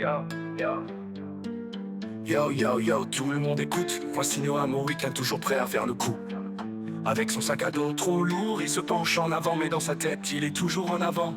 Yo, yo. Yo, yo, yo, tout le monde écoute. Voici Noah, mon week-end toujours prêt à faire le coup. Avec son sac à dos trop lourd, il se penche en avant, mais dans sa tête, il est toujours en avant.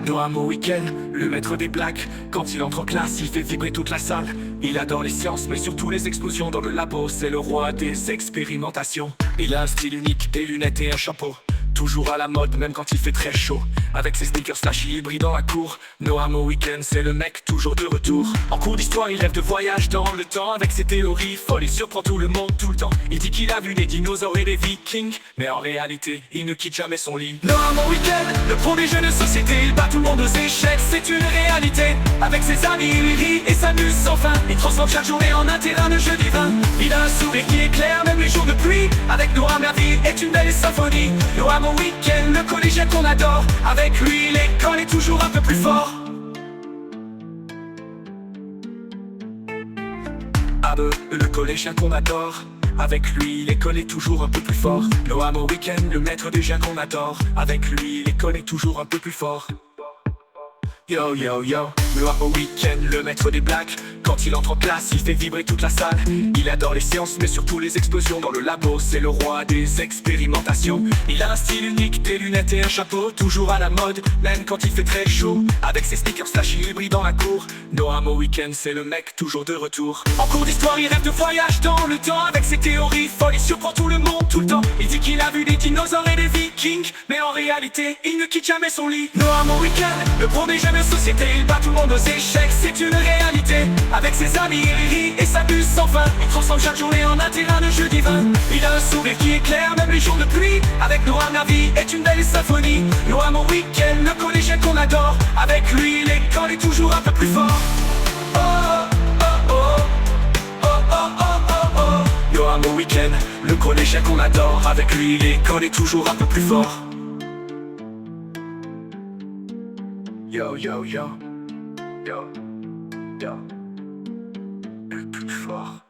Noah, mon week-end, le maître des blagues. Quand il entre en classe, il fait vibrer toute la salle. Il adore les sciences, mais surtout les explosions dans le labo. C'est le roi des expérimentations. Il a un style unique, des lunettes et un chapeau. Toujours à la mode, même quand il fait très chaud. Avec ses sneakers flashy hybrides dans la cour. Noah, mon week-end, c'est le mec toujours de retour. En cours d'histoire, il rêve de voyage dans le temps. Avec ses théories folles, il surprend tout le monde tout le temps. Il dit qu'il a vu des dinosaures et des vikings, mais en réalité, il ne quitte jamais son lit. Noah, mon week-end, le pro des jeux de société. Il bat tout le monde aux échecs, c'est une réalité. Avec ses amis, il rit et s'amuse sans fin. Il transforme chaque journée en un terrain de jeu divin. Il a un sourire qui éclaire même les jours de pluie. Avec Noah, ma vie est une belle symphonie. Noah, mon week-end, le collégien qu'on adore. Avec lui, l'école est toujours un peu plus fort. Le collégien qu'on adore. Avec lui, l'école est toujours un peu plus fort. Noah, mon week-end, le maître des gens qu'on adore. Avec lui, l'école est toujours un peu plus fort. Yo, yo, yo, Noah, mon week-end, le maître des blagues. Quand il entre en classe, il fait vibrer toute la salle. Il adore les sciences, mais surtout les explosions dans le labo. C'est le roi des expérimentations. Il a un style unique, des lunettes et un chapeau. Toujours à la mode, même quand il fait très chaud. Avec ses sneakers flashy hybrides dans la cour. Noah, mon week-end, c'est le mec toujours de retour. En cours d'histoire, il rêve de voyage dans le temps. Avec ses théories folles, il surprend tout le monde tout le temps. Il dit qu'il a vu des dinosaures et des vikings, mais en réalité, il ne quitte jamais son lit. Noah, mon week-end, le pro des jeux de société. Il bat tout le monde aux échecs, c'est une réalité. Avec ses amis, il rit et s'amuse sans fin. Il transforme chaque journée en un terrain de jeu divin. Il a un sourire qui éclaire même les jours de pluie. Avec Noah, ma vie est une belle symphonie. Noah, mon week-end, le collégien qu'on adore. Avec lui, l'école est toujours un peu plus fort. Oh, oh, oh, oh, oh, oh, oh, oh. Noah, mon week-end, le collégien qu'on adore. Avec lui, l'école est toujours un peu plus fort. Yo, yo, yo, yo, yo. Le plus fort.